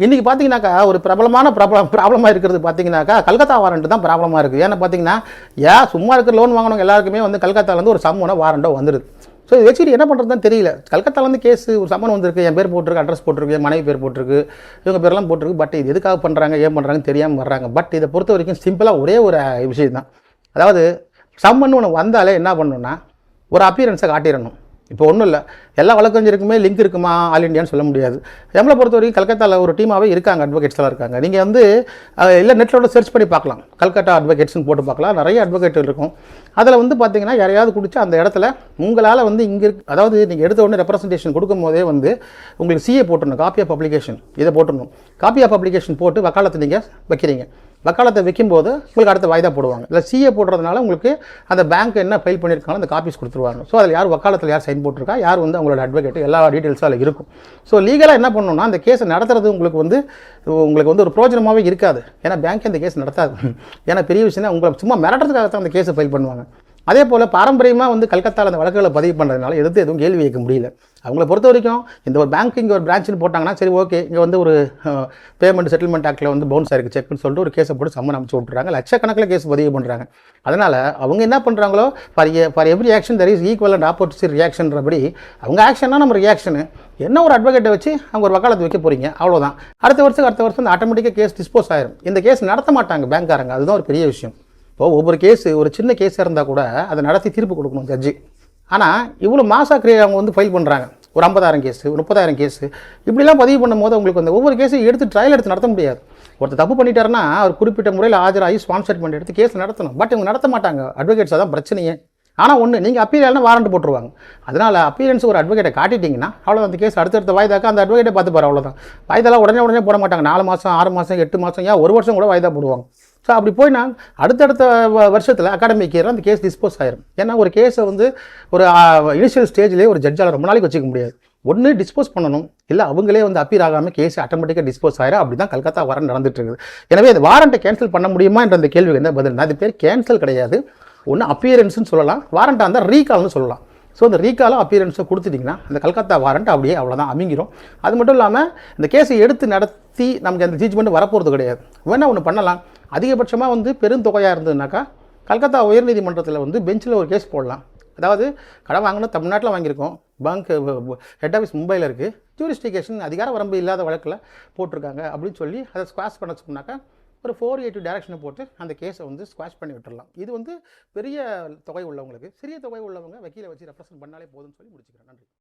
இன்றைக்கி பார்த்தீங்கன்னாக்கா ஒரு ப்ராப்ளமாக இருக்கிறது பார்த்தீங்கன்னாக்கா கல்கத்தா வாரண்ட் தான் ப்ராப்ளமாக இருக்குது. ஏன்னா பார்த்தீங்கன்னா சும்மா இருக்கிற லோன் வாங்கினவங்க எல்லாருக்குமே வந்து கல்கத்தாலேருந்து ஒரு சம்மனோ வாரண்டோ வந்துடுது. ஸோ இது வச்சுட்டு என்ன பண்ணுறதுன்னு தெரியல. கல்கத்தாலேருந்து கேஸ் ஒரு சம்மன் வந்திருக்கு, என் பேர் போட்டிருக்கு, அட்ரஸ் போட்டிருக்கு, என் மனைவி பேர் போட்டிருக்கு, இவங்க பேரெல்லாம் போட்டிருக்கு. பட் இது எதுக்காக பண்ணுறாங்க, ஏன் பண்ணுறாங்கன்னு தெரியாமல் வர்றாங்க. பட் இதை பொறுத்த வரைக்கும் சிம்பிளாக ஒரே ஒரு விஷயம் தான். அதாவது சம்மன் ஒன்று வந்தாலே என்ன பண்ணணும்னா ஒரு அப்பியரன்ஸை காட்டிடணும். இப்போ ஒன்றும் இல்லை, எல்லா வழக்கறிஞருக்குமே லிங்க் இருக்குமா ஆல் இண்டியான்னு சொல்ல முடியாது. நம்மளை பொறுத்த வரைக்கும் கல்கத்தாவில் ஒரு டீமாகவே இருக்காங்க, அட்வொகேட்ஸ்லாம் இருக்காங்க. நீங்கள் வந்து இல்லை நெட்டில் சர்ச் பண்ணி பார்க்கலாம், கல்கத்தா அட்வொகேட்ஸ்னு போட்டு பார்க்கலாம். நிறைய அட்வொகேட் இருக்கும். அதில் வந்து பார்த்தீங்கன்னா யாரையாவது குடிச்சு அந்த இடத்துல உங்களால் வந்து இங்கே அதாவது நீங்கள் எடுத்த உடனே ரெப்ரசன்டேஷன் கொடுக்கும் போதே வந்து உங்களுக்கு சிஏ போட்டுடணும், காப்பி ஆஃப் பப்ளிகேஷன். இதை போட்டுடணும். காப்பி ஆஃப் பப்ளிகேஷன் போட்டு வக்காலத்தை நீங்கள் வைக்கிறீங்க. வக்காலத்தை வைக்கும்போது உங்களுக்கு அடுத்த வாய்தா போடுவாங்க. இல்லை சிஏ போடுறதுனால உங்களுக்கு அந்த பேங்க் என்ன ஃபைல் பண்ணியிருக்காங்களோ அந்த காப்பீஸ் கொடுத்துருவாங்க. ஸோ அதில் யார் வக்காலத்தில் யார் சைன் போட்டிருக்கா, யார் வந்து அவங்களோட அட்வொகேட், எல்லா டீட்டெயில்ஸும் அதில் இருக்கும். ஸோ லீகலாக என்ன பண்ணணும்னா அந்த கேஸை நடத்துறது உங்களுக்கு வந்து ஒரு பிரோஜனமாகவே இருக்காது. ஏன்னா பேங்க் அந்த கேஸ் நடத்தாது. ஏன்னா பெரிய விஷயம் உங்களை சும்மா மிரட்டுறதுக்காக தான் அந்த கேஸை ஃபைல் பண்ணுவாங்க. அதே போல் பாரம்பரியமாக வந்து கல்கத்தாவில் அந்த வழக்குகளை பதிவு பண்ணுறதுனால எதுவும் கேள்வி கேட்க முடியல. அவங்கள பொறுத்த வரைக்கும் இந்த ஒரு பேங்க் இங்கே ஒரு பிரான்ச்சுன்னு போட்டாங்கன்னா சரி ஓகே, இங்கே வந்து ஒரு பேமெண்ட் செட்டில்மெண்ட் ஆக்டில் வந்து பவுன்ஸ் ஆயிருக்கு செக்னு சொல்லிட்டு ஒரு கேஸை போட்டு சம்மன் அமைச்சு விட்றாங்க. லட்சக்கணக்கில் கேஸ் பதிவு பண்ணுறாங்க. அதனால் அவங்க என்ன பண்ணுறாங்களோ for every action there is equal and opposite ரியாக்ஷன்றபடி அவங்க ஆக்ஷன்னா நம்ம ரியாக்ஷனு என்ன ஒரு அட்வொகேட்டை வச்சு அவங்க ஒரு வக்காலத்தை வைக்க போகிறீங்க, அவ்வளோதான். அடுத்த வருஷம் இந்த ஆட்டோமேட்டிக்காக கேஸ் டிஸ்போஸ் ஆயிரும். இந்த கேஸ் நடத்த மாட்டாங்க பேங்க்காரங்க. அதுதான் ஒரு பெரிய விஷயம். இப்போ ஒவ்வொரு கேஸு ஒரு சின்ன கேஸ் இருந்தால் கூட அதை நடத்தி தீர்ப்பு கொடுக்கணும் ஜட்ஜி. ஆனால் இவ்வளோ மாசாக அவங்க வந்து ஃபைல் பண்ணுறாங்க. ஒரு 50,000 கேஸு, 30,000 கேஸு இப்படிலாம் பதிவு பண்ணும்போது உங்களுக்கு அந்த ஒவ்வொரு கேஸையும் ட்ரையல் எடுத்து நடத்த முடியாது. ஒருத்தர் தப்பு பண்ணிட்டாருன்னா அவர் குறிப்பிட்ட முறையில் ஆஜராகி ஸ்பான்சர்மெண்ட் எடுத்து கேஸ் நடத்தணும். பட் இவங்க நடத்த மாட்டாங்க. அட்வொகேட்ஸ் தான் பிரச்சனையே. ஆனால் ஒன்று, நீங்கள் அப்பீரியல்னா வாரண்ட் போட்டுருவாங்க. அதனால் அப்பீரியன்ஸ் ஒரு அட்வொகேட்டை காட்டிட்டிங்கன்னா அவ்வளோ அந்த கேஸ் அடுத்தடுத்த வாய்தாக்க அந்த அட்வொகேட்டை பார்த்துப்பார். அவ்வளோதான். வாய்தாலாம் உடனே போட மாட்டாங்க. 4 மாதம் 6 மாதம் 8 மாதம் ஏன் 1 வருஷம் கூட வாய்தா போடுவாங்க. ஸோ அப்படி போய்னா அடுத்தடுத்த வருஷத்தில் அகாடமிக் இயரில் அந்த கேஸ் டிஸ்போஸ் ஆயிரும். ஏன்னா ஒரு கேஸை வந்து ஒரு இனிஷியல் ஸ்டேஜ்லேயே ஒரு ஜட்ஜால் ரொம்ப நாளைக்கு வச்சுக்க முடியாது. ஒன்று டிஸ்போஸ் பண்ணணும், இல்லை அவங்களே வந்து அப்பீல் ஆகாமல் கேஸ் ஆட்டோமேட்டிக்காக டிஸ்போஸ் ஆயிரும். அப்படி தான் கல்கத்தா வாரண்ட் நடந்துட்டு இருக்குது. எனவே இந்த வாரண்ட்டை கேன்சல் பண்ண முடியுமா என்ற அந்த கேள்விக்கு என்ன பதில்? அது பேர் கேன்சல் கிடையாது. ஒன்று அப்பியரன்ஸ்னு சொல்லலாம், வாரண்ட்டாக இருந்தால் ரீகால்னு சொல்லலாம். ஸோ இந்த ரீகாலும் அப்பியரன்ஸை கொடுத்துட்டிங்கன்னா அந்த கல்கத்தா வாரண்ட் அப்படியே அவ்வளோதான் அமைங்கிரும். அது மட்டும் இல்லாமல் இந்த கேஸை எடுத்து நடத்தி நமக்கு அந்த ஜட்ஜ்மெண்ட் வரப்போகிறது கிடையாது. வேணால் ஒன்று பண்ணலாம், அதிகபட்சமாக வந்து பெருந்தொகையாக இருந்ததுனாக்கா கல்கத்தா உயர்நீதிமன்றத்தில் வந்து பெஞ்சில் ஒரு கேஸ் போடலாம். அதாவது கடன் வாங்கினா தமிழ்நாட்டில் வாங்கியிருக்கோம், பேங்க் ஹெட் ஆஃபீஸ் மும்பையில் இருக்குது, ஜூரிஸ்டிகேஷன் அதிகார வரம்பு இல்லாத வழக்கில் போட்டிருக்காங்க அப்படின்னு சொல்லி அதை ஸ்குவாஷ் பண்ண சொன்னாக்கா ஒரு 482 டைரக்ஷனை போட்டு அந்த கேஸை வந்து ஸ்குவாஷ் பண்ணி விட்டுடலாம். இது வந்து பெரிய தொகை உள்ளவங்களுக்கு. சிறிய தொகை உள்ளவங்க வக்கீலை வச்சு ரெப்ரசன்ட் பண்ணாலே போதும்னு சொல்லி முடிச்சுக்கிறேன். நன்றி.